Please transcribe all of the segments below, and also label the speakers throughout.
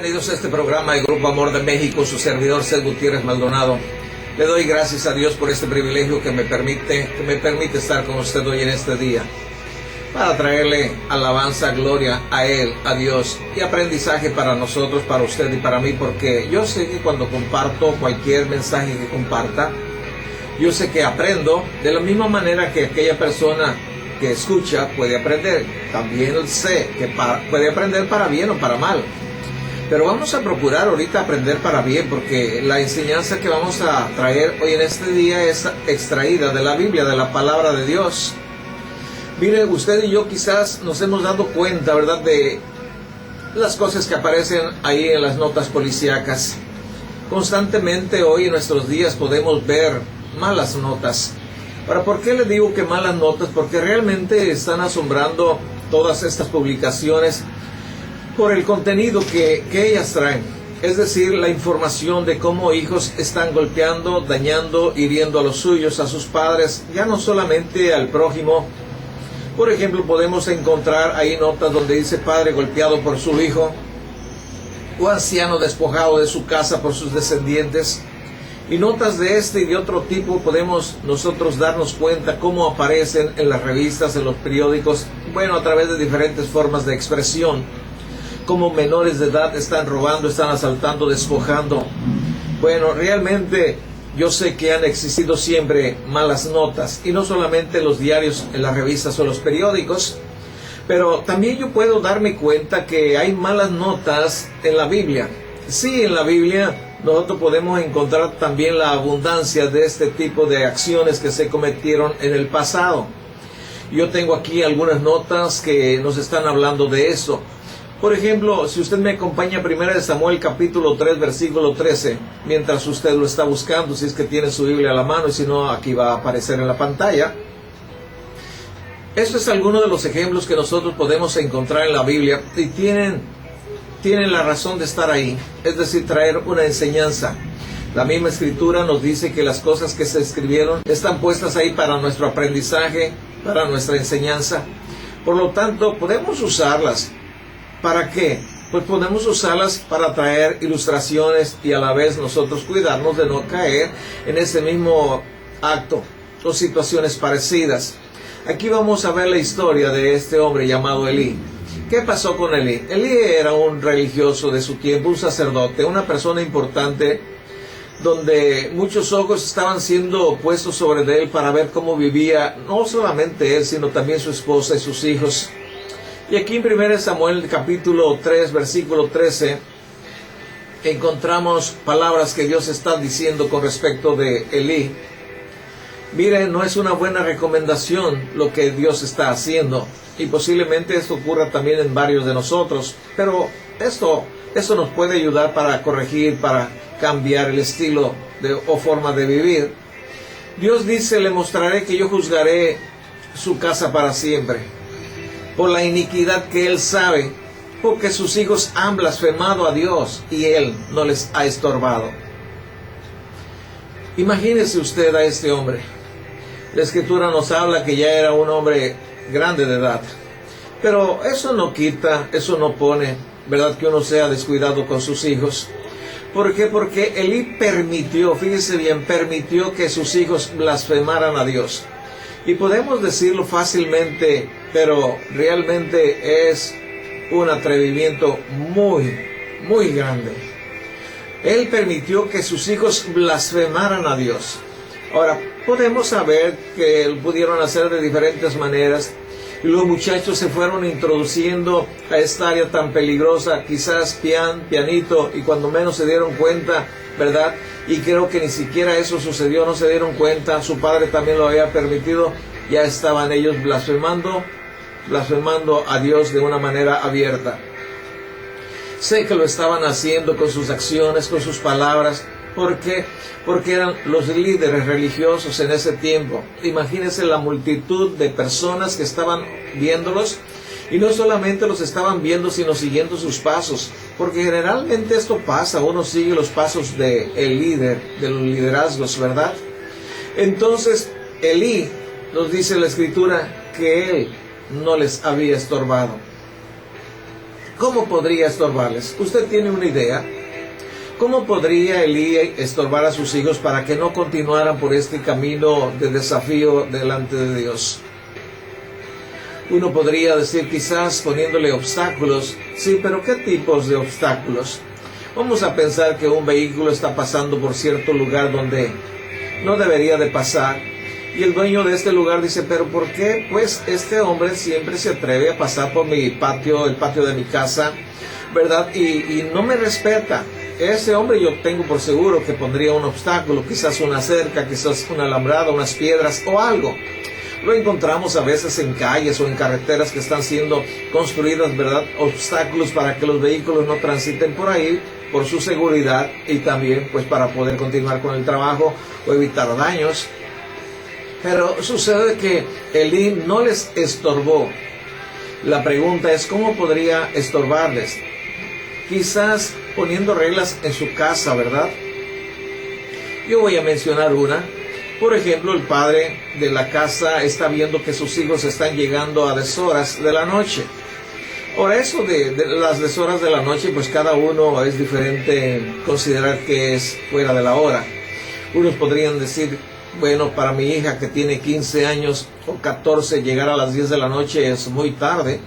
Speaker 1: Bienvenidos a este programa de Grupo Amor de México, su servidor César Gutiérrez Maldonado. Le doy gracias a Dios por este privilegio que me permite estar con usted hoy en este día, para traerle alabanza, gloria a Él, a Dios, y aprendizaje para nosotros, para usted y para mí, porque yo sé que cuando comparto cualquier mensaje que comparta, yo sé que aprendo de la misma manera que aquella persona que escucha puede aprender. También sé que puede aprender para bien o para mal. Pero vamos a procurar ahorita aprender para bien, porque la enseñanza que vamos a traer hoy en este día es extraída de la Biblia, de la palabra de Dios. Mire, usted y yo quizás nos hemos dado cuenta, ¿verdad?, de las cosas que aparecen ahí en las notas policíacas. Constantemente hoy en nuestros días podemos ver malas notas. Ahora, ¿por qué le digo que malas notas? Porque realmente están asombrando todas estas publicaciones por el contenido que ellas traen. Es decir, la información de cómo hijos están golpeando, dañando, hiriendo a los suyos, a sus padres, ya no solamente al prójimo. Por ejemplo, podemos encontrar ahí notas donde dice padre golpeado por su hijo, o anciano despojado de su casa por sus descendientes. Y notas de este y de otro tipo podemos nosotros darnos cuenta cómo aparecen en las revistas, en los periódicos, bueno, a través de diferentes formas de expresión, cómo menores de edad están robando, están asaltando, despojando. Bueno, realmente yo sé que han existido siempre malas notas, y no solamente en los diarios, en las revistas o los periódicos, pero también yo puedo darme cuenta que hay malas notas en la Biblia. Sí, en la Biblia nosotros podemos encontrar también la abundancia de este tipo de acciones que se cometieron en el pasado. Yo tengo aquí algunas notas que nos están hablando de eso. Por ejemplo, si usted me acompaña a 1 Samuel capítulo 3, versículo 13, mientras usted lo está buscando, si es que tiene su Biblia a la mano, y si no, aquí va a aparecer en la pantalla. Esto es alguno de los ejemplos que nosotros podemos encontrar en la Biblia, y tienen la razón de estar ahí, es decir, traer una enseñanza. La misma Escritura nos dice que las cosas que se escribieron están puestas ahí para nuestro aprendizaje, para nuestra enseñanza. Por lo tanto, podemos usarlas. ¿Para qué? Pues podemos usarlas para traer ilustraciones y a la vez nosotros cuidarnos de no caer en ese mismo acto o situaciones parecidas. Aquí vamos a ver la historia de este hombre llamado Elí. ¿Qué pasó con Elí? Elí era un religioso de su tiempo, un sacerdote, una persona importante, donde muchos ojos estaban siendo puestos sobre él para ver cómo vivía, no solamente él, sino también su esposa y sus hijos. Y aquí en 1 Samuel capítulo 3, versículo 13, encontramos palabras que Dios está diciendo con respecto de Elí. Miren, no es una buena recomendación lo que Dios está haciendo, y posiblemente esto ocurra también en varios de nosotros, pero esto nos puede ayudar para corregir, para cambiar el estilo o forma de vivir. Dios dice, le mostraré que yo juzgaré su casa para siempre, por la iniquidad que él sabe, porque sus hijos han blasfemado a Dios y él no les ha estorbado. Imagínese usted a este hombre. La Escritura nos habla que ya era un hombre grande de edad, pero eso no quita, eso no pone, ¿verdad?, que uno sea descuidado con sus hijos. ¿Por qué? Porque Elí permitió, fíjese bien, permitió que sus hijos blasfemaran a Dios. Y podemos decirlo fácilmente, pero realmente es un atrevimiento muy, muy grande. Él permitió que sus hijos blasfemaran a Dios. Ahora, podemos saber que pudieron hacer de diferentes maneras, y los muchachos se fueron introduciendo a esta área tan peligrosa, quizás pianito, y cuando menos se dieron cuenta, ¿verdad? Y creo que ni siquiera eso sucedió, no se dieron cuenta, su padre también lo había permitido, ya estaban ellos blasfemando a Dios de una manera abierta. Sé que lo estaban haciendo con sus acciones, con sus palabras. ¿Por qué? Porque eran los líderes religiosos en ese tiempo. Imagínense la multitud de personas que estaban viéndolos, y no solamente los estaban viendo, sino siguiendo sus pasos, porque generalmente esto pasa, uno sigue los pasos del líder, de los liderazgos, ¿verdad? Entonces, Elí, nos dice la Escritura, que él no les había estorbado. ¿Cómo podría estorbarles? ¿Usted tiene una idea? ¿Cómo podría Elí estorbar a sus hijos para que no continuaran por este camino de desafío delante de Dios? Uno podría decir quizás poniéndole obstáculos. Sí, pero ¿qué tipos de obstáculos? Vamos a pensar que un vehículo está pasando por cierto lugar donde no debería de pasar. Y el dueño de este lugar dice, ¿pero por qué? Pues este hombre siempre se atreve a pasar por mi patio, el patio de mi casa, ¿verdad? Y no me respeta. Ese hombre yo tengo por seguro que pondría un obstáculo, quizás una cerca, quizás una alambrada, unas piedras o algo. Lo encontramos a veces en calles o en carreteras que están siendo construidas, ¿verdad? Obstáculos para que los vehículos no transiten por ahí, por su seguridad y también pues para poder continuar con el trabajo o evitar daños. Pero sucede que Elí no les estorbó. La pregunta es, ¿cómo podría estorbarles? Quizás poniendo reglas en su casa, ¿verdad? Yo voy a mencionar una. Por ejemplo, el padre de la casa está viendo que sus hijos están llegando a deshoras de la noche. Ahora, eso de las deshoras de la noche, pues cada uno es diferente en considerar que es fuera de la hora. Unos podrían decir, bueno, para mi hija que tiene 15 años o 14, llegar a las 10 de la noche es muy tarde.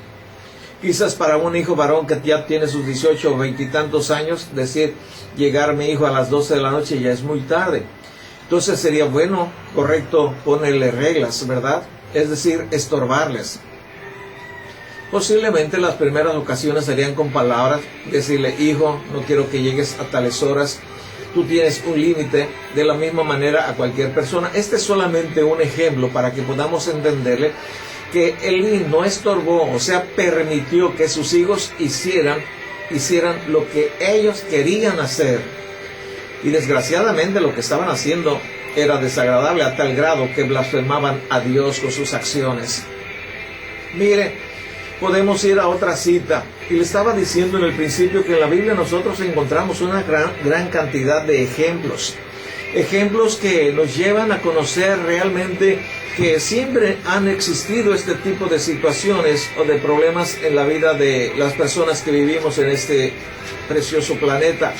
Speaker 1: Quizás para un hijo varón que ya tiene sus 18 o 20 y tantos años, decir, llegar mi hijo a las 12 de la noche ya es muy tarde. Entonces sería bueno, correcto, ponerle reglas, ¿verdad? Es decir, estorbarles. Posiblemente las primeras ocasiones serían con palabras, decirle, hijo, no quiero que llegues a tales horas, tú tienes un límite, de la misma manera a cualquier persona. Este es solamente un ejemplo para que podamos entenderle que Elí no estorbó, o sea, permitió que sus hijos hicieran lo que ellos querían hacer. Y desgraciadamente lo que estaban haciendo era desagradable a tal grado que blasfemaban a Dios con sus acciones. Mire, podemos ir a otra cita. Y le estaba diciendo en el principio que en la Biblia nosotros encontramos una gran cantidad de ejemplos. Ejemplos que nos llevan a conocer realmente que siempre han existido este tipo de situaciones o de problemas en la vida de las personas que vivimos en este precioso planeta.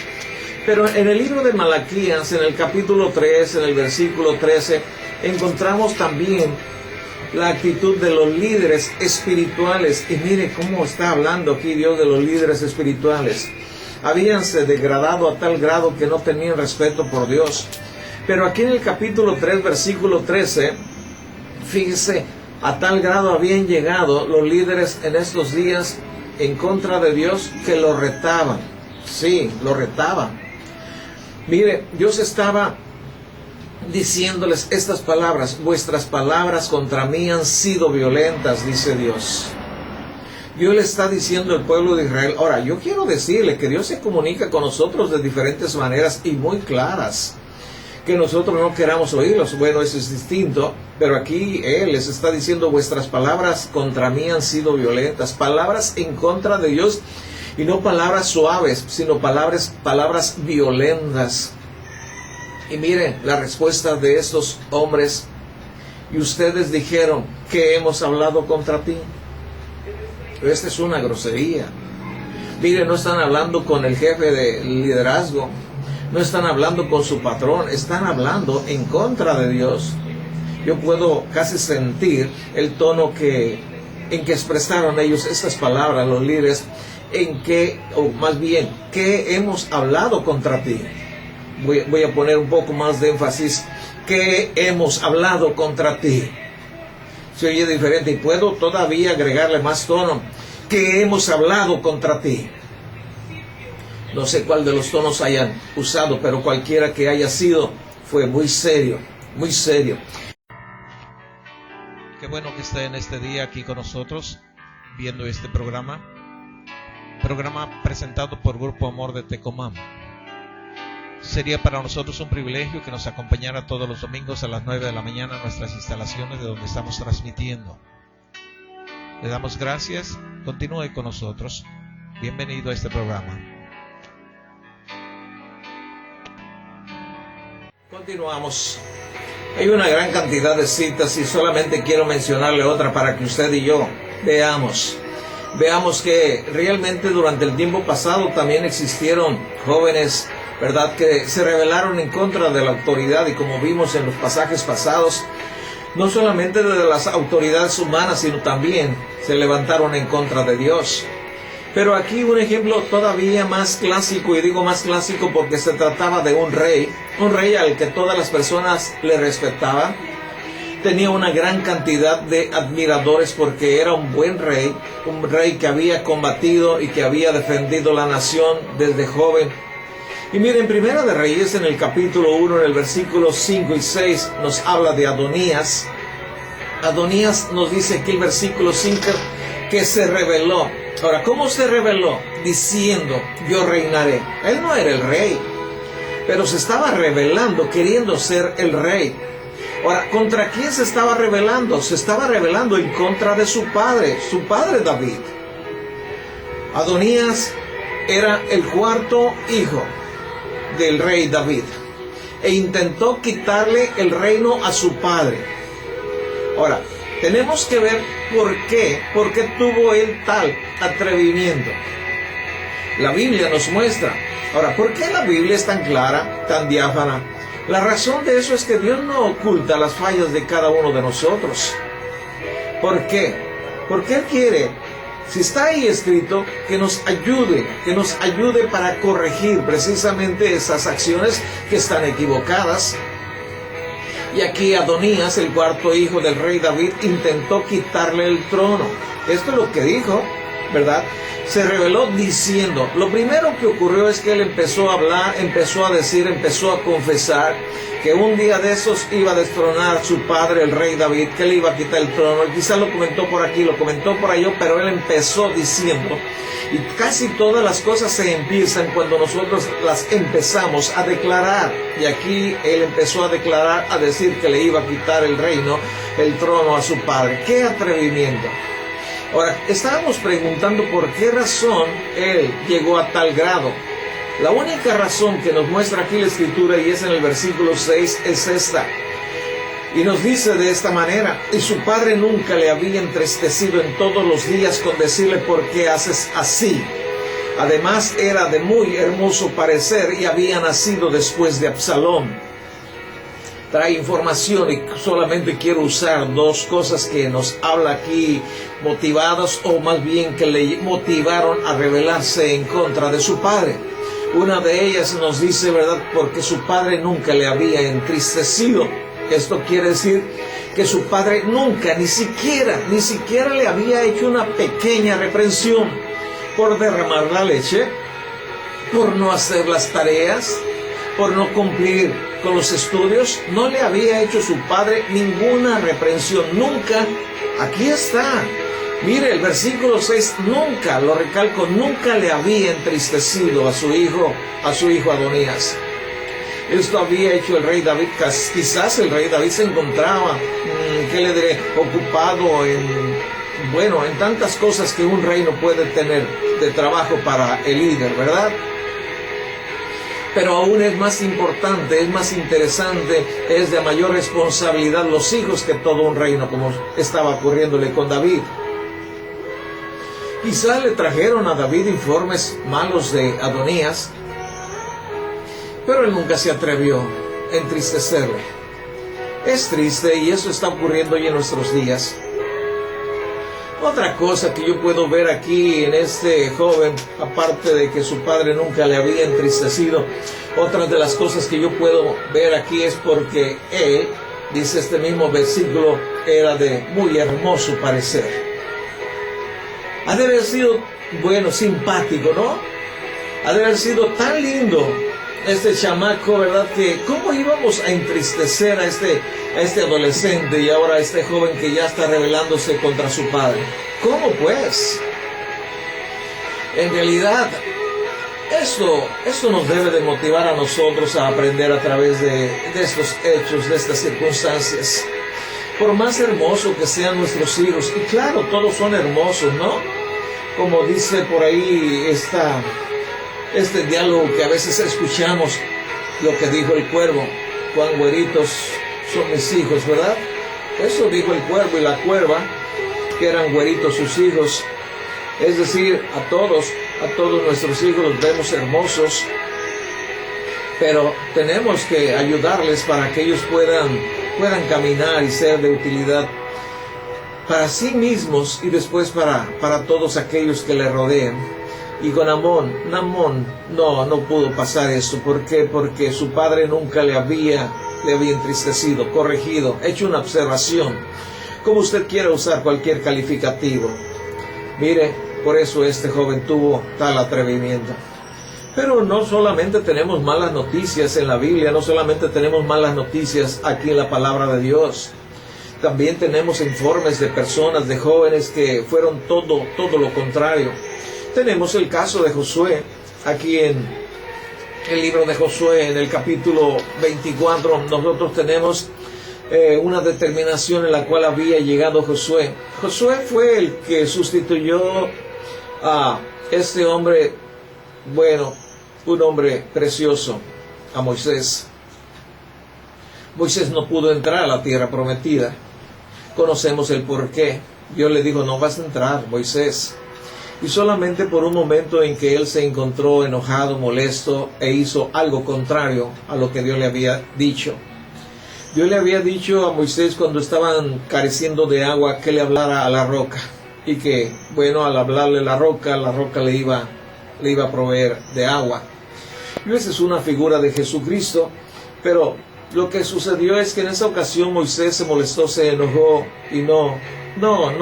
Speaker 1: Pero en el libro de Malaquías, en el capítulo 3, en el versículo 13, encontramos también la actitud de los líderes espirituales. Y mire cómo está hablando aquí Dios de los líderes espirituales. Habíanse degradado a tal grado que no tenían respeto por Dios. Pero aquí en el capítulo 3, versículo 13, fíjese, a tal grado habían llegado los líderes en estos días en contra de Dios que lo retaban. Sí, lo retaban. Mire, Dios estaba diciéndoles estas palabras, vuestras palabras contra mí han sido violentas, dice Dios. Dios le está diciendo al pueblo de Israel. Ahora, yo quiero decirle que Dios se comunica con nosotros de diferentes maneras y muy claras. Que nosotros no queramos oírlos, bueno, eso es distinto, pero aquí Él les está diciendo, vuestras palabras contra mí han sido violentas, palabras en contra de Dios, y no palabras suaves, sino palabras violentas. Y miren la respuesta de estos hombres, y ustedes dijeron, ¿qué hemos hablado contra ti? Esta es una grosería. Miren, no están hablando con el jefe de liderazgo, no están hablando con su patrón, están hablando en contra de Dios. Yo puedo casi sentir el tono en que expresaron ellos estas palabras, los líderes, o más bien, ¿qué hemos hablado contra ti? Voy a poner un poco más de énfasis, ¿qué hemos hablado contra ti? Se oye diferente y puedo todavía agregarle más tono, ¿qué hemos hablado contra ti? No sé cuál de los tonos hayan usado, pero cualquiera que haya sido, fue muy serio, muy serio.
Speaker 2: Qué bueno que esté en este día aquí con nosotros, viendo este programa presentado por Grupo Amor de Tecomán. Sería para nosotros un privilegio que nos acompañara todos los domingos a las 9 de la mañana en nuestras instalaciones de donde estamos transmitiendo. Le damos gracias, continúe con nosotros. Bienvenido a este programa.
Speaker 1: Continuamos. Hay una gran cantidad de citas y solamente quiero mencionarle otra para que usted y yo veamos. veamos que realmente durante el tiempo pasado también existieron jóvenes, ¿verdad?, que se rebelaron en contra de la autoridad, y como vimos en los pasajes pasados, no solamente de las autoridades humanas, sino también se levantaron en contra de Dios. Pero aquí un ejemplo todavía más clásico, y digo más clásico porque se trataba de un rey al que todas las personas le respetaban. Tenía una gran cantidad de admiradores porque era un buen rey, un rey que había combatido y que había defendido la nación desde joven. Y miren, Primera de Reyes, en el capítulo 1, en el versículo 5 y 6, nos habla de Adonías. Adonías nos dice aquí el versículo 5 que se rebeló. Ahora, ¿cómo se rebeló? Diciendo, yo reinaré. Él no era el rey, pero se estaba rebelando, queriendo ser el rey. Ahora, ¿contra quién se estaba rebelando? Se estaba rebelando en contra de su padre David. Adonías era el cuarto hijo del rey David e intentó quitarle el reino a su padre. Ahora, tenemos que ver por qué tuvo él tal atrevimiento. La Biblia nos muestra. Ahora, ¿por qué la Biblia es tan clara, tan diáfana? La razón de eso es que Dios no oculta las fallas de cada uno de nosotros. ¿Por qué? Porque Él quiere, si está ahí escrito, que nos ayude para corregir precisamente esas acciones que están equivocadas. Y aquí Adonías, el cuarto hijo del rey David, intentó quitarle el trono. Esto es lo que dijo, ¿verdad? Se rebeló diciendo, lo primero que ocurrió es que él empezó a hablar, empezó a confesar que un día de esos iba a destronar a su padre, el rey David, que le iba a quitar el trono. Él quizás lo comentó por aquí, lo comentó por allá, pero él empezó diciendo, y casi todas las cosas se empiezan cuando nosotros las empezamos a declarar. Y aquí él empezó a declarar, a decir que le iba a quitar el reino, el trono a su padre. ¡Qué atrevimiento! Ahora, estábamos preguntando por qué razón él llegó a tal grado. La única razón que nos muestra aquí la Escritura, y es en el versículo 6, es esta. Y nos dice de esta manera, y su padre nunca le había entristecido en todos los días con decirle por qué haces así. Además era de muy hermoso parecer y había nacido después de Absalón. Trae información y solamente quiero usar dos cosas que nos habla aquí, motivadas, o más bien que le motivaron a rebelarse en contra de su padre. Una de ellas nos dice, ¿verdad?, porque su padre nunca le había entristecido. Esto quiere decir que su padre nunca, ni siquiera le había hecho una pequeña reprensión por derramar la leche, por no hacer las tareas, por no cumplir con los estudios. No le había hecho su padre ninguna reprensión, nunca. Aquí está. Mire, el versículo 6, nunca, lo recalco, nunca le había entristecido a su hijo Adonías. Esto había hecho el rey David. Quizás el rey David se encontraba, ¿qué le diré?, ocupado en tantas cosas que un rey no puede tener de trabajo para el líder, ¿verdad? Pero aún es más importante, es más interesante, es de mayor responsabilidad los hijos que todo un reino, como estaba ocurriéndole con David. Quizá le trajeron a David informes malos de Adonías, pero él nunca se atrevió a entristecerle. Es triste, y eso está ocurriendo hoy en nuestros días. Otra cosa que yo puedo ver aquí en este joven, aparte de que su padre nunca le había entristecido, otra de las cosas que yo puedo ver aquí es porque él, dice este mismo versículo, era de muy hermoso parecer. Ha de haber sido, simpático, ¿no? Ha de haber sido tan lindo este chamaco, ¿verdad? Que cómo íbamos a entristecer a este adolescente y ahora a este joven que ya está rebelándose contra su padre. ¿Cómo pues? En realidad, esto nos debe de motivar a nosotros a aprender a través de estos hechos, de estas circunstancias. Por más hermoso que sean nuestros hijos, y claro, todos son hermosos, ¿no? Como dice por ahí este diálogo que a veces escuchamos, lo que dijo el cuervo: cuán güeritos son mis hijos, ¿verdad? Eso dijo el cuervo y la cuerva, que eran güeritos sus hijos. Es decir, a todos nuestros hijos los vemos hermosos, pero tenemos que ayudarles para que ellos puedan caminar y ser de utilidad para sí mismos y después para todos aquellos que le rodeen. Y con Amón no pudo pasar eso. ¿Por qué? Porque su padre nunca le había entristecido, corregido, hecho una observación. Como usted quiera usar cualquier calificativo. Mire, por eso este joven tuvo tal atrevimiento. Pero no solamente tenemos malas noticias en la Biblia, no solamente tenemos malas noticias aquí en la palabra de Dios. También tenemos informes de personas, de jóvenes que fueron todo lo contrario. Tenemos el caso de Josué, aquí en el libro de Josué, en el capítulo 24, nosotros tenemos una determinación en la cual había llegado Josué. Josué fue el que sustituyó a este hombre, bueno, un hombre precioso, a Moisés. Moisés no pudo entrar a la tierra prometida. Conocemos el porqué. Dios le dijo, no vas a entrar, Moisés. Y solamente por un momento en que él se encontró enojado, molesto, e hizo algo contrario a lo que Dios le había dicho. Dios le había dicho a Moisés cuando estaban careciendo de agua que le hablara a la roca. Y que, bueno, al hablarle la roca le iba a proveer de agua. Y esa es una figura de Jesucristo, pero lo que sucedió es que en esa ocasión Moisés se molestó, se enojó y no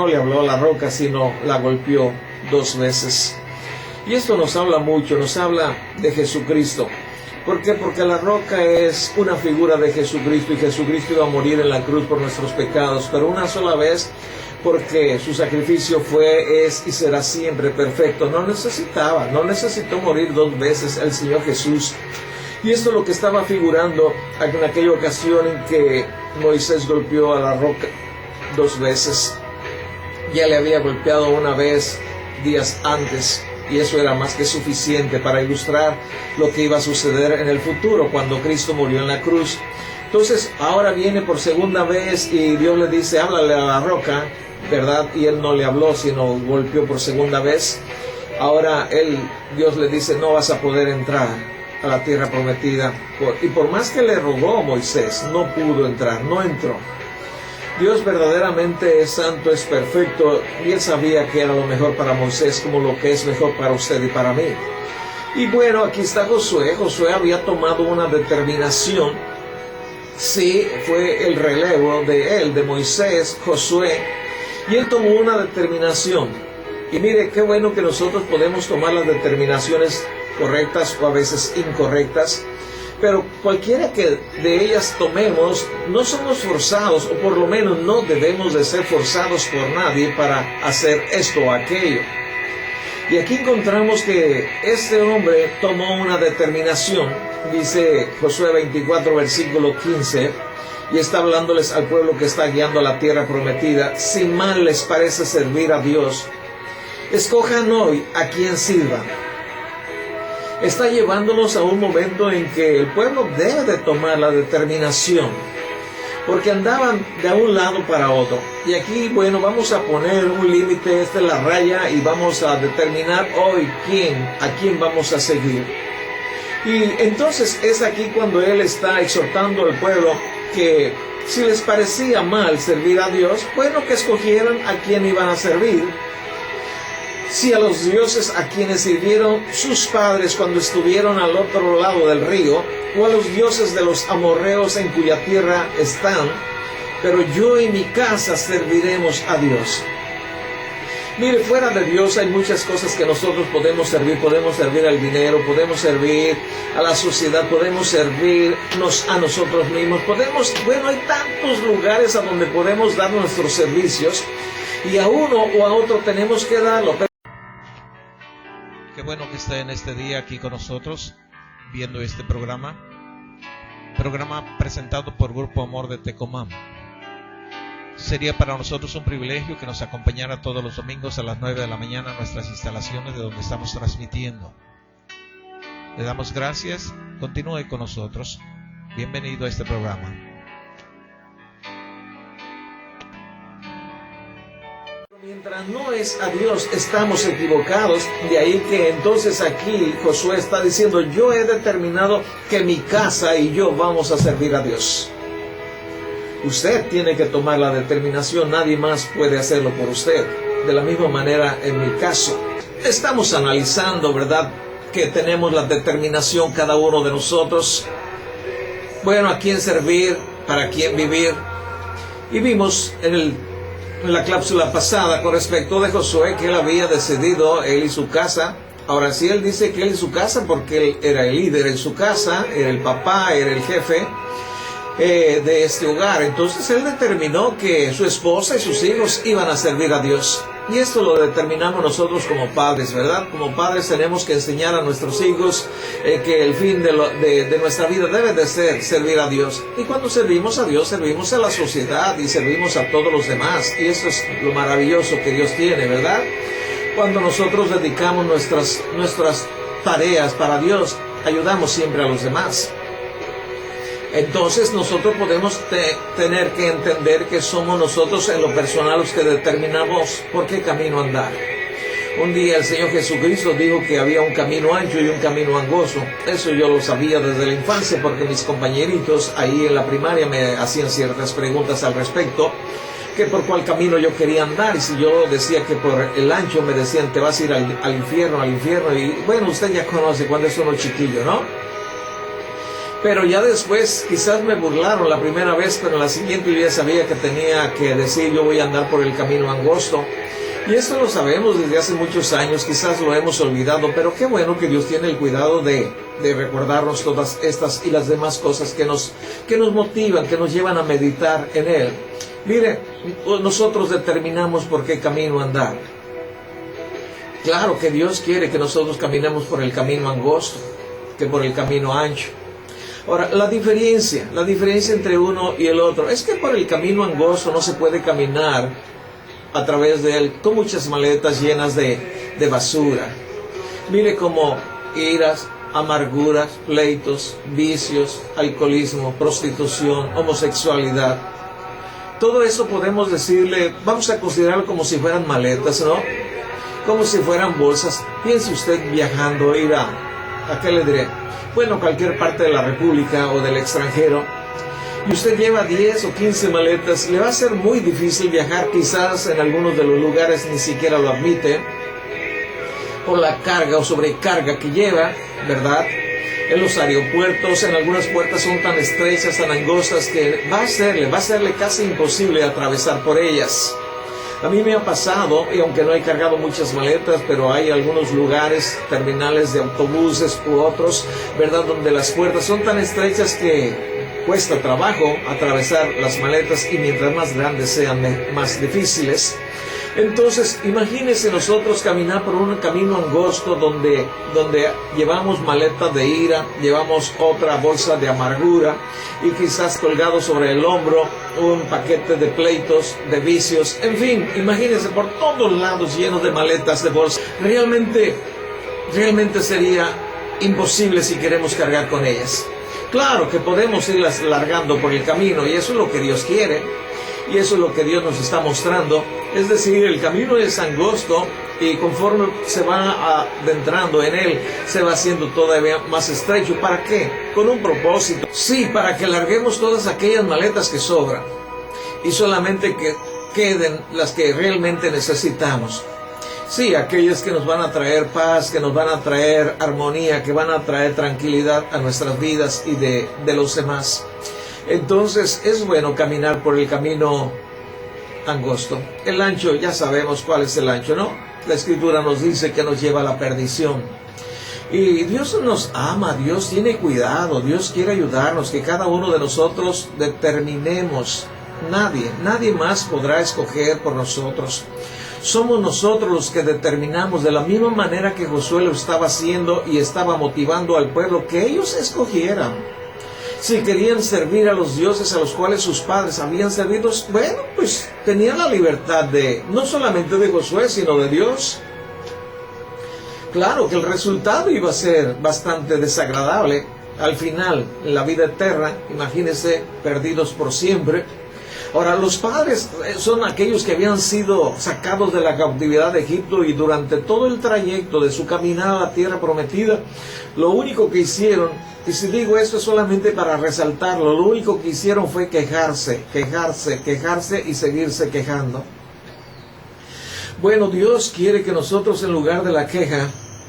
Speaker 1: le habló a la roca, sino la golpeó 2 veces. Y esto nos habla mucho, nos habla de Jesucristo. ¿Por qué? Porque la roca es una figura de Jesucristo y Jesucristo iba a morir en la cruz por nuestros pecados, pero una sola vez, porque su sacrificio es y será siempre perfecto. No necesitó morir 2 veces el Señor Jesús. Y esto es lo que estaba figurando en aquella ocasión en que Moisés golpeó a la roca 2 veces. Ya le había golpeado una vez días antes, y eso era más que suficiente para ilustrar lo que iba a suceder en el futuro cuando Cristo murió en la cruz. Entonces ahora viene por segunda vez y Dios le dice, háblale a la roca, ¿verdad? Y él no le habló, sino golpeó por segunda vez. Ahora Dios le dice, no vas a poder entrar a la tierra prometida. Y por más que le rogó Moisés, no pudo entrar, no entró. Dios verdaderamente es santo, es perfecto, y él sabía que era lo mejor para Moisés como lo que es mejor para usted y para mí. Y bueno, aquí está Josué. Josué había tomado una determinación. Sí, fue el relevo de Moisés, Josué, y él tomó una determinación. Y mire, qué bueno que nosotros podemos tomar las determinaciones correctas o a veces incorrectas, pero cualquiera que de ellas tomemos, no somos forzados, o por lo menos no debemos de ser forzados por nadie para hacer esto o aquello. Y aquí encontramos que este hombre tomó una determinación, dice Josué 24, versículo 15, y está hablándoles al pueblo que está guiando a la tierra prometida. Si mal les parece servir a Dios, escojan hoy a quien sirvan. Está llevándonos a un momento en que el pueblo debe de tomar la determinación, porque andaban de un lado para otro. Y aquí, bueno, vamos a poner un límite, esta es la raya, y vamos a determinar hoy a quién vamos a seguir. Y entonces es aquí cuando él está exhortando al pueblo que si les parecía mal servir a Dios, bueno, que escogieran a quién iban a servir. Si a los dioses a quienes sirvieron sus padres cuando estuvieron al otro lado del río, o a los dioses de los amorreos en cuya tierra están, pero yo y mi casa serviremos a Dios. Mire, fuera de Dios hay muchas cosas que nosotros podemos servir al dinero, podemos servir a la sociedad, podemos servirnos a nosotros mismos, hay tantos lugares a donde podemos dar nuestros servicios, y a uno o a otro tenemos que darlo.
Speaker 2: Qué bueno que esté en este día aquí con nosotros, viendo este programa presentado por Grupo Amor de Tecomán. Sería para nosotros un privilegio que nos acompañara todos los domingos a las 9 de la mañana en nuestras instalaciones de donde estamos transmitiendo. Le damos gracias, continúe con nosotros. Bienvenido a este programa.
Speaker 1: Mientras no es a Dios, estamos equivocados. De ahí que entonces aquí Josué está diciendo, yo he determinado que mi casa y yo vamos a servir a Dios. Usted tiene que tomar la determinación, nadie más puede hacerlo por usted. De la misma manera en mi caso. Estamos analizando, ¿verdad?, que tenemos la determinación cada uno de nosotros. Bueno, a quién servir, para quién vivir. Y vimos en la cápsula pasada con respecto de Josué que él había decidido, él y su casa. Ahora sí, él dice que él y su casa porque él era el líder en su casa, era el papá, era el jefe de este hogar. Entonces él determinó que su esposa y sus hijos iban a servir a Dios. Y esto lo determinamos nosotros como padres, ¿verdad? Como padres tenemos que enseñar a nuestros hijos que el fin de nuestra vida debe de ser servir a Dios. Y cuando servimos a Dios, servimos a la sociedad y servimos a todos los demás. Y eso es lo maravilloso que Dios tiene, ¿verdad? Cuando nosotros dedicamos nuestras tareas para Dios, ayudamos siempre a los demás. Entonces nosotros podemos tener que entender que somos nosotros en lo personal los que determinamos por qué camino andar. Un día el Señor Jesucristo dijo que había un camino ancho y un camino angosto. Eso yo lo sabía desde la infancia porque mis compañeritos ahí en la primaria me hacían ciertas preguntas al respecto, que por cuál camino yo quería andar, y si yo decía que por el ancho me decían te vas a ir al infierno, y bueno, usted ya conoce cuando es uno chiquillo, ¿no? Pero ya después quizás me burlaron la primera vez, pero en la siguiente yo ya sabía que tenía que decir yo voy a andar por el camino angosto. Y esto lo sabemos desde hace muchos años, quizás lo hemos olvidado, pero qué bueno que Dios tiene el cuidado de recordarnos todas estas y las demás cosas que nos motivan, que nos llevan a meditar en Él. Mire, nosotros determinamos por qué camino andar. Claro que Dios quiere que nosotros caminemos por el camino angosto, que por el camino ancho. Ahora, la diferencia entre uno y el otro es que por el camino angosto no se puede caminar a través de él con muchas maletas llenas de basura. Mire como iras, amarguras, pleitos, vicios, alcoholismo, prostitución, homosexualidad. Todo eso podemos decirle, vamos a considerarlo como si fueran maletas, ¿no? Como si fueran bolsas. Piense usted viajando, ir ¿a qué le diré? Bueno, cualquier parte de la República o del extranjero, y usted lleva 10 o 15 maletas, le va a ser muy difícil viajar, quizás en algunos de los lugares ni siquiera lo admite, por la carga o sobrecarga que lleva, ¿verdad? En los aeropuertos, en algunas puertas son tan estrechas, tan angostas, que va a serle casi imposible atravesar por ellas. A mí me ha pasado, y aunque no he cargado muchas maletas, pero hay algunos lugares, terminales de autobuses u otros, ¿verdad?, donde las puertas son tan estrechas que cuesta trabajo atravesar las maletas, y mientras más grandes sean, más difíciles. Entonces, imagínense nosotros caminar por un camino angosto donde llevamos maleta de ira, llevamos otra bolsa de amargura y quizás colgado sobre el hombro un paquete de pleitos, de vicios, en fin, imagínense por todos lados llenos de maletas, de bolsas. Realmente sería imposible si queremos cargar con ellas. Claro que podemos irlas largando por el camino y eso es lo que Dios quiere. Y eso es lo que Dios nos está mostrando. Es decir, el camino es angosto y conforme se va adentrando en él, se va haciendo todavía más estrecho. ¿Para qué? Con un propósito. Sí, para que larguemos todas aquellas maletas que sobran y solamente que queden las que realmente necesitamos. Sí, aquellas que nos van a traer paz, que nos van a traer armonía, que van a traer tranquilidad a nuestras vidas y de los demás. Entonces es bueno caminar por el camino angosto. El ancho, ya sabemos cuál es el ancho, ¿no? La Escritura nos dice que nos lleva a la perdición. Y Dios nos ama, Dios tiene cuidado, Dios quiere ayudarnos, que cada uno de nosotros determinemos. Nadie más podrá escoger por nosotros. Somos nosotros los que determinamos, de la misma manera que Josué lo estaba haciendo y estaba motivando al pueblo que ellos escogieran. Si querían servir a los dioses a los cuales sus padres habían servido, bueno, pues tenían la libertad no solamente de Josué, sino de Dios. Claro que el resultado iba a ser bastante desagradable. Al final, en la vida eterna, imagínense, perdidos por siempre. Ahora, los padres son aquellos que habían sido sacados de la cautividad de Egipto y durante todo el trayecto de su caminada a la tierra prometida, lo único que hicieron, y si digo esto es solamente para resaltarlo, lo único que hicieron fue quejarse y seguirse quejando. Bueno, Dios quiere que nosotros en lugar de la queja,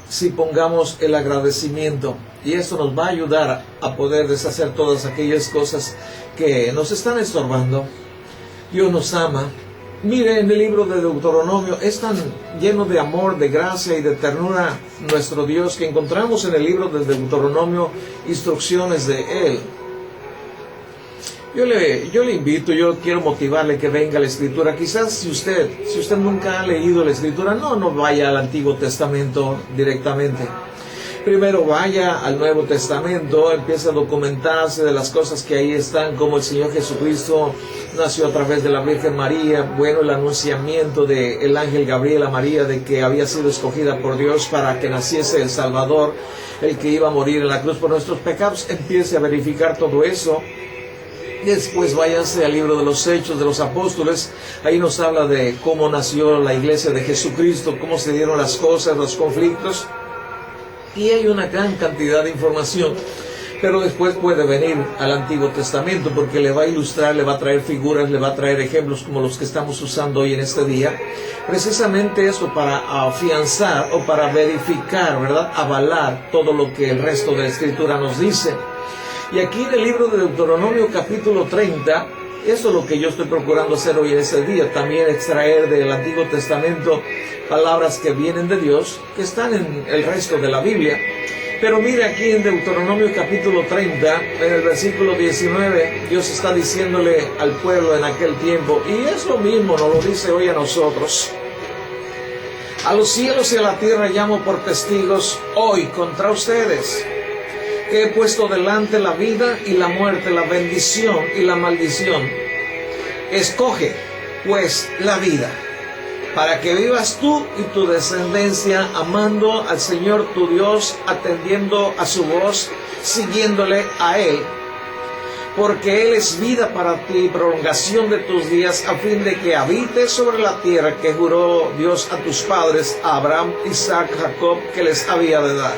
Speaker 1: si pongamos el agradecimiento, y esto nos va a ayudar a poder deshacer todas aquellas cosas que nos están estorbando. Dios nos ama. Mire, en el libro de Deuteronomio es tan lleno de amor, de gracia y de ternura nuestro Dios, que encontramos en el libro de Deuteronomio instrucciones de Él. Yo le invito, yo quiero motivarle que venga a la Escritura. Quizás si usted nunca ha leído la Escritura, no vaya al Antiguo Testamento directamente. Primero vaya al Nuevo Testamento, empiece a documentarse de las cosas que ahí están, como el Señor Jesucristo nació a través de la Virgen María, bueno, el anunciamiento del ángel Gabriel a María de que había sido escogida por Dios para que naciese el Salvador, el que iba a morir en la cruz por nuestros pecados. Empiece a verificar todo eso. Después váyase al libro de los Hechos de los Apóstoles. Ahí nos habla de cómo nació la iglesia de Jesucristo, cómo se dieron las cosas, los conflictos. Y hay una gran cantidad de información. Pero después puede venir al Antiguo Testamento porque le va a ilustrar, le va a traer figuras, le va a traer ejemplos como los que estamos usando hoy en este día. Precisamente eso para afianzar o para verificar, ¿verdad? Avalar todo lo que el resto de la Escritura nos dice. Y aquí en el libro de Deuteronomio capítulo 30, eso es lo que yo estoy procurando hacer hoy en ese día, también extraer del Antiguo Testamento palabras que vienen de Dios, que están en el resto de la Biblia. Pero mire aquí en Deuteronomio capítulo 30, en el versículo 19, Dios está diciéndole al pueblo en aquel tiempo, y es lo mismo, nos lo dice hoy a nosotros. A los cielos y a la tierra llamo por testigos hoy contra ustedes, que he puesto delante la vida y la muerte, la bendición y la maldición. Escoge, pues, la vida, para que vivas tú y tu descendencia amando al Señor tu Dios, atendiendo a su voz, siguiéndole a Él. Porque Él es vida para ti, prolongación de tus días, a fin de que habites sobre la tierra que juró Dios a tus padres, a Abraham, Isaac, Jacob, que les había de dar.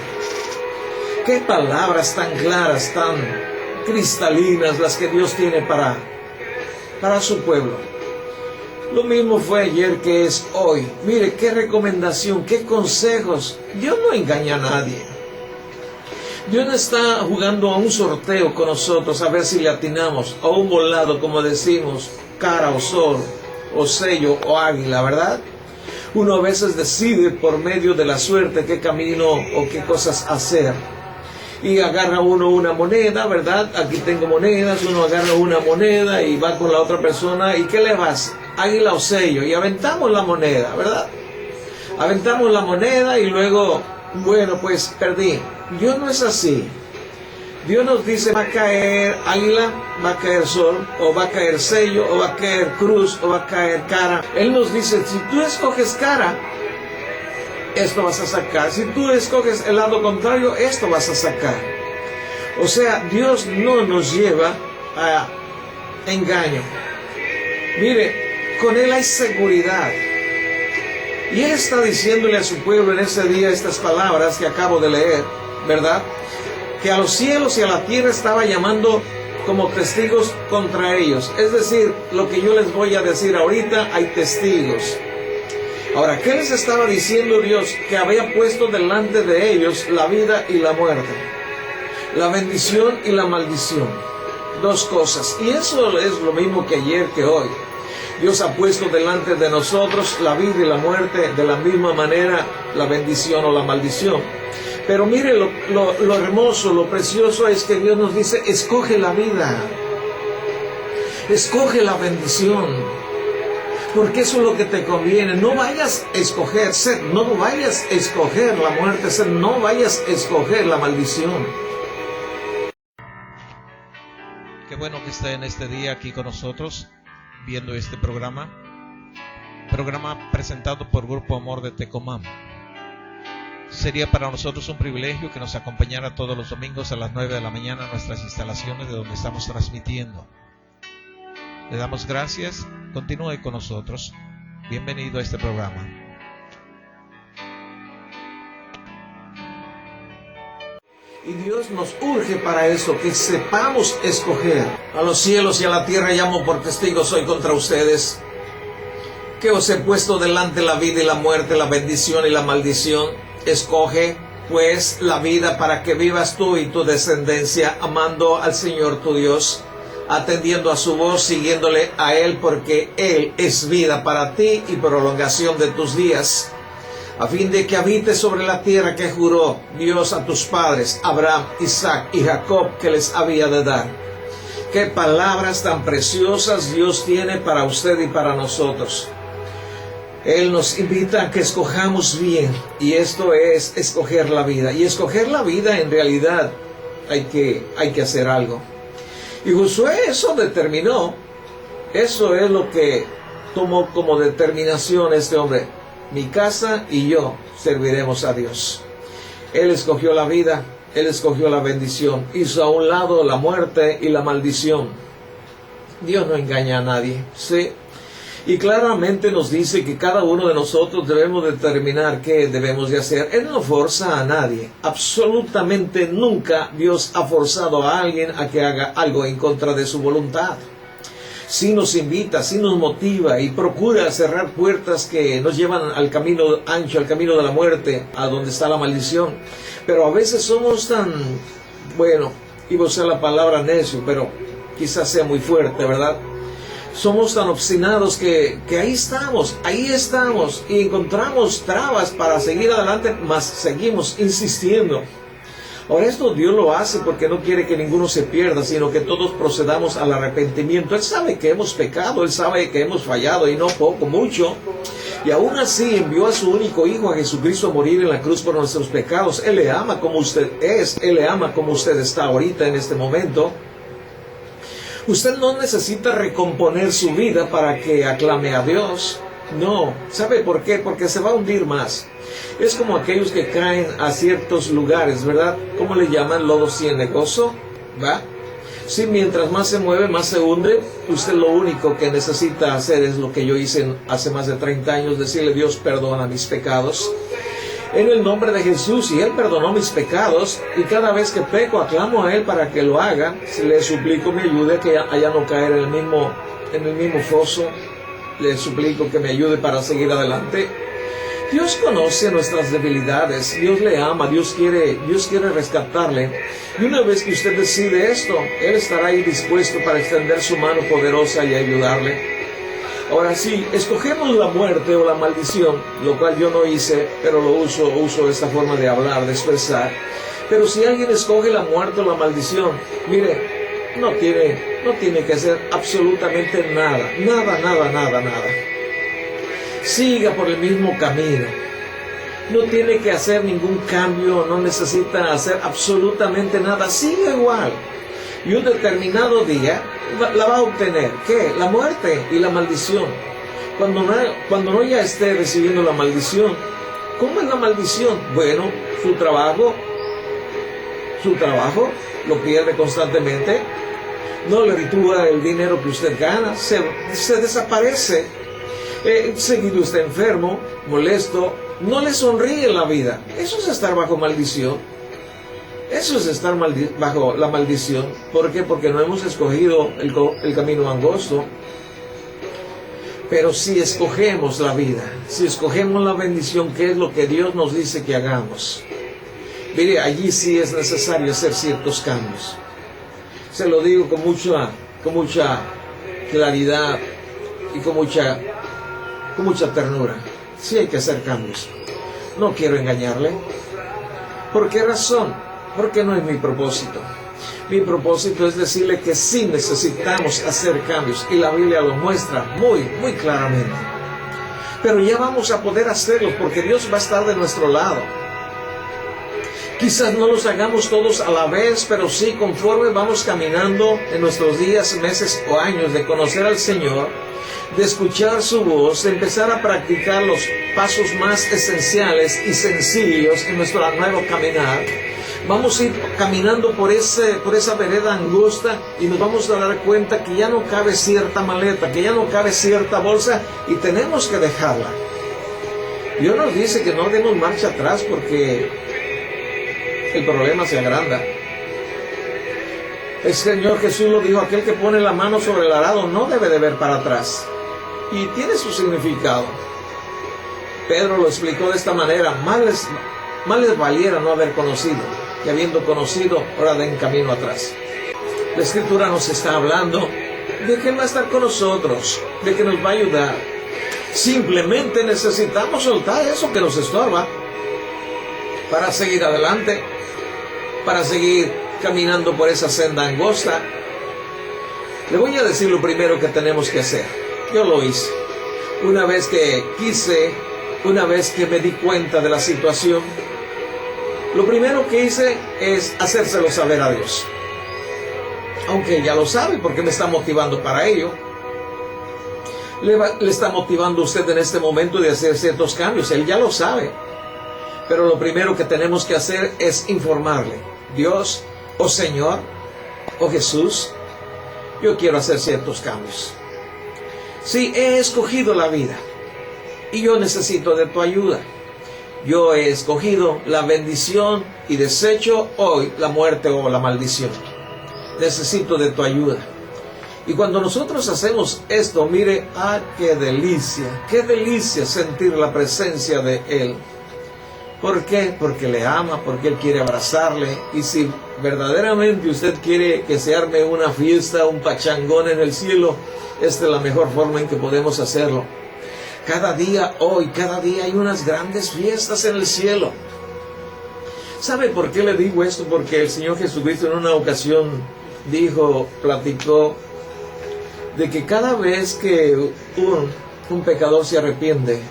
Speaker 1: Qué palabras tan claras, tan cristalinas las que Dios tiene para su pueblo. Lo mismo fue ayer que es hoy. Mire, qué recomendación, qué consejos. Dios no engaña a nadie. Dios no está jugando a un sorteo con nosotros a ver si le atinamos, a un volado, como decimos, cara o sol, o sello o águila, ¿verdad? Uno a veces decide por medio de la suerte qué camino o qué cosas hacer. Y agarra uno una moneda, ¿verdad? Aquí tengo monedas, uno agarra una moneda y va con la otra persona. ¿Y qué le vas? Águila o sello. Y aventamos la moneda, ¿verdad? Aventamos la moneda y luego, bueno, pues perdí. Dios no es así. Dios nos dice, va a caer águila, va a caer sol, o va a caer sello, o va a caer cruz, o va a caer cara. Él nos dice, si tú escoges cara, esto vas a sacar. Si tú escoges el lado contrario, esto vas a sacar. O sea, Dios no nos lleva a engaño. Mire, con Él hay seguridad. Y Él está diciéndole a su pueblo en ese día estas palabras que acabo de leer, ¿verdad? Que a los cielos y a la tierra estaba llamando como testigos contra ellos. Es decir, lo que yo les voy a decir ahorita, hay testigos. Ahora, ¿qué les estaba diciendo Dios? Que había puesto delante de ellos la vida y la muerte, la bendición y la maldición. Dos cosas. Y eso es lo mismo que ayer, que hoy. Dios ha puesto delante de nosotros la vida y la muerte, de la misma manera la bendición o la maldición. Pero mire, lo hermoso, lo precioso es que Dios nos dice, escoge la vida, escoge la bendición. Porque eso es lo que te conviene. No vayas a escoger sed, no vayas a escoger la muerte, sed, no vayas a escoger la maldición.
Speaker 2: Qué bueno que esté en este día aquí con nosotros, viendo este programa presentado por Grupo Amor de Tecomam. Sería para nosotros un privilegio que nos acompañara todos los domingos a las 9 de la mañana en nuestras instalaciones de donde estamos transmitiendo. Le damos gracias. Continúe con nosotros. Bienvenido a este programa.
Speaker 1: Y Dios nos urge para eso, que sepamos escoger. A los cielos y a la tierra llamo por testigos hoy contra ustedes, que os he puesto delante la vida y la muerte, la bendición y la maldición. Escoge pues la vida para que vivas tú y tu descendencia, amando al Señor tu Dios, atendiendo a su voz, siguiéndole a Él, porque Él es vida para ti y prolongación de tus días, a fin de que habites sobre la tierra que juró Dios a tus padres, Abraham, Isaac y Jacob, que les había de dar. Qué palabras tan preciosas Dios tiene para usted y para nosotros. Él nos invita a que escojamos bien, y esto es escoger la vida. Y escoger la vida, en realidad hay que hacer algo. Y Josué eso determinó. Eso es lo que tomó como determinación este hombre. Mi casa y yo serviremos a Dios. Él escogió la vida, él escogió la bendición, hizo a un lado la muerte y la maldición. Dios no engaña a nadie, ¿sí? Y claramente nos dice que cada uno de nosotros debemos determinar qué debemos de hacer. Él no forza a nadie. Absolutamente nunca Dios ha forzado a alguien a que haga algo en contra de su voluntad. Sí nos invita, sí nos motiva y procura cerrar puertas que nos llevan al camino ancho, al camino de la muerte, a donde está la maldición. Pero a veces somos tan, iba a usar la palabra necio, pero quizás sea muy fuerte, ¿verdad? Somos tan obstinados que ahí estamos, y encontramos trabas para seguir adelante, mas seguimos insistiendo. Ahora esto Dios lo hace porque no quiere que ninguno se pierda, sino que todos procedamos al arrepentimiento. Él sabe que hemos pecado, Él sabe que hemos fallado, y no poco, mucho. Y aún así envió a su único Hijo, a Jesucristo, a morir en la cruz por nuestros pecados. Él le ama como usted es, Él le ama como usted está ahorita en este momento. Usted no necesita recomponer su vida para que aclame a Dios. No. ¿Sabe por qué? Porque se va a hundir más. Es como aquellos que caen a ciertos lugares, ¿verdad? ¿Cómo le llaman? Lodo cenagoso, ¿va? Sí, mientras más se mueve, más se hunde. Usted lo único que necesita hacer es lo que yo hice hace más de 30 años, decirle: Dios, perdona mis pecados en el nombre de Jesús. Y Él perdonó mis pecados, y cada vez que peco aclamo a Él para que lo haga. Le suplico me ayude a que allá no caer en el mismo foso. Le suplico que me ayude para seguir adelante. Dios conoce nuestras debilidades, Dios le ama, Dios quiere rescatarle. Y una vez que usted decide esto, Él estará ahí dispuesto para extender su mano poderosa y ayudarle. Ahora sí, escogemos la muerte o la maldición, lo cual yo no hice, pero lo uso esta forma de hablar, de expresar. Pero si alguien escoge la muerte o la maldición, mire, no tiene que hacer absolutamente nada. Siga por el mismo camino. No tiene que hacer ningún cambio, no necesita hacer absolutamente nada. Siga igual. Y un determinado día la va a obtener. ¿Qué? La muerte y la maldición. Cuando no ya esté recibiendo la maldición. ¿Cómo es la maldición? Bueno, su trabajo lo pierde constantemente. No le retúa el dinero que usted gana. Se desaparece. Seguido está enfermo, molesto, no le sonríe la vida. Eso es estar bajo maldición. Eso es estar bajo la maldición. ¿Por qué? Porque no hemos escogido el camino angosto. Pero si escogemos la vida, si escogemos la bendición, ¿qué es lo que Dios nos dice que hagamos? Mire, allí sí es necesario hacer ciertos cambios. Se lo digo con mucha claridad y con mucha ternura. Sí hay que hacer cambios. No quiero engañarle. ¿Por qué razón? Porque no es mi propósito. Mi propósito es decirle que sí necesitamos hacer cambios, y la Biblia lo muestra muy claramente. Pero ya vamos a poder hacerlo porque Dios va a estar de nuestro lado. Quizás no los hagamos todos a la vez, pero sí conforme vamos caminando en nuestros días, meses o años de conocer al Señor, de escuchar su voz, de empezar a practicar los pasos más esenciales y sencillos en nuestro nuevo caminar, Vamos a ir caminando por esa vereda angosta y nos vamos a dar cuenta que ya no cabe cierta maleta, que ya no cabe cierta bolsa y tenemos que dejarla. Dios nos dice que no demos marcha atrás porque el problema se agranda. El Señor Jesús lo dijo: aquel que pone la mano sobre el arado no debe de ver para atrás. Y tiene su significado. Pedro lo explicó de esta manera: más les valiera no haber conocido, que habiendo conocido, ahora den camino atrás. La Escritura nos está hablando de que Él va a estar con nosotros, de que nos va a ayudar. Simplemente necesitamos soltar eso que nos estorba para seguir adelante, para seguir caminando por esa senda angosta. Le voy a decir lo primero que tenemos que hacer. Yo lo hice. Una vez que me di cuenta de la situación, lo primero que hice es hacérselo saber a Dios. Aunque ya lo sabe, porque me está motivando para ello. Le está motivando a usted en este momento de hacer ciertos cambios. Él ya lo sabe. Pero lo primero que tenemos que hacer es informarle: Dios, oh Señor, oh Jesús, yo quiero hacer ciertos cambios. Sí, he escogido la vida y yo necesito de tu ayuda. Yo he escogido la bendición y desecho hoy la muerte o la maldición. Necesito de tu ayuda. Y cuando nosotros hacemos esto, mire, qué delicia sentir la presencia de Él. ¿Por qué? Porque le ama, porque Él quiere abrazarle. Y si verdaderamente usted quiere que se arme una fiesta, un pachangón en el cielo, esta es la mejor forma en que podemos hacerlo. Cada día hay unas grandes fiestas en el cielo. ¿Sabe por qué le digo esto? Porque el Señor Jesucristo en una ocasión platicó de que cada vez que un pecador se arrepiente,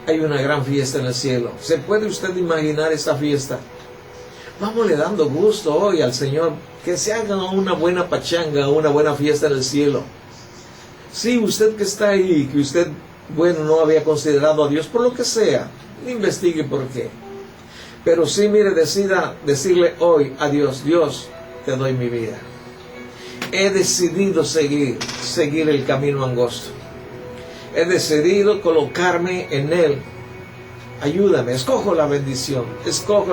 Speaker 1: hay una gran fiesta en el cielo. ¿Se puede usted imaginar esta fiesta? Vámonos dando gusto hoy al Señor, que se haga una buena pachanga, una buena fiesta en el cielo. Sí, usted que está ahí, que usted, no había considerado a Dios, por lo que sea, investigue por qué. Pero sí, mire, decida decirle hoy a Dios: Dios, te doy mi vida. He decidido seguir el camino angosto. He decidido colocarme en Él. Ayúdame, escojo la bendición, escojo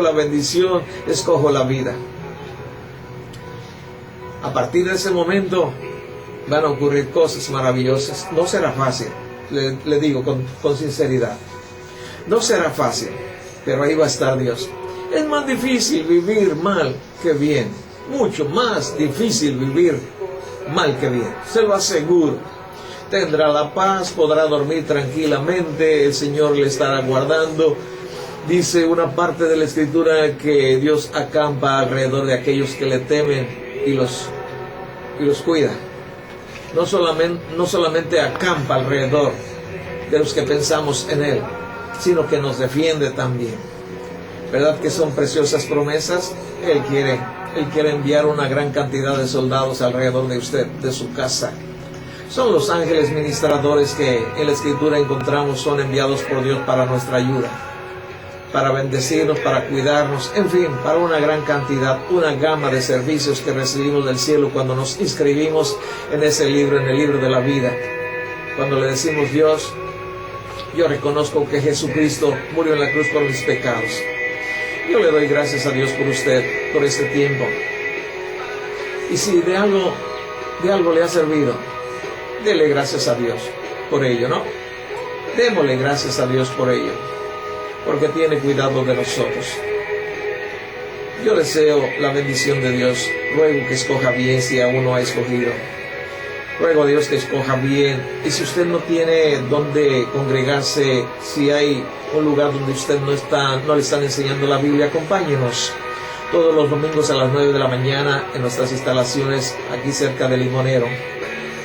Speaker 1: la vida. A partir de ese momento van a ocurrir cosas maravillosas. No será fácil, le digo con sinceridad. No será fácil, pero ahí va a estar Dios. Es más difícil vivir mal que bien. Mucho más difícil vivir mal que bien. Se lo aseguro. Tendrá la paz, podrá dormir tranquilamente, el Señor le estará guardando. Dice una parte de la Escritura que Dios acampa alrededor de aquellos que le temen y los cuida. No solamente acampa alrededor de los que pensamos en Él, sino que nos defiende también. ¿Verdad que son preciosas promesas? Él quiere enviar una gran cantidad de soldados alrededor de usted, de su casa. Son los ángeles ministradores que en la Escritura encontramos, son enviados por Dios para nuestra ayuda, para bendecirnos, para cuidarnos, en fin, para una gran cantidad, una gama de servicios que recibimos del cielo cuando nos inscribimos en ese libro, en el libro de la vida. Cuando le decimos: Dios, yo reconozco que Jesucristo murió en la cruz por mis pecados. Yo le doy gracias a Dios por usted, por este tiempo. Y si de algo le ha servido, dele gracias a Dios por ello, ¿no? Démosle gracias a Dios por ello, porque tiene cuidado de nosotros. Yo deseo la bendición de Dios. Ruego que escoja bien si aún no ha escogido. Ruego a Dios que escoja bien. Y si usted no tiene dónde congregarse, si hay un lugar donde usted no le están enseñando la Biblia, acompáñenos todos los domingos a las 9 de la mañana en nuestras instalaciones aquí cerca de Limonero.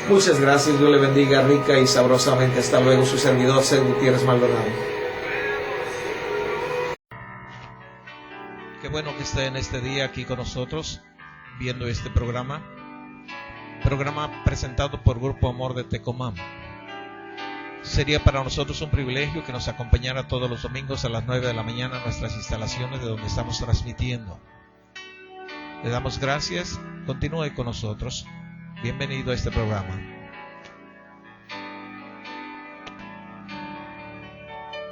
Speaker 1: Muchas gracias, Dios le bendiga rica y sabrosamente. Hasta luego, su servidor Cel Gutiérrez Maldonado.
Speaker 2: Qué bueno que esté en este día aquí con nosotros, viendo este programa presentado por Grupo Amor de Tecomán. Sería para nosotros un privilegio que nos acompañara todos los domingos a las 9 de la mañana en nuestras instalaciones de donde estamos transmitiendo. Le damos gracias. Continúe con nosotros. Bienvenido a este programa.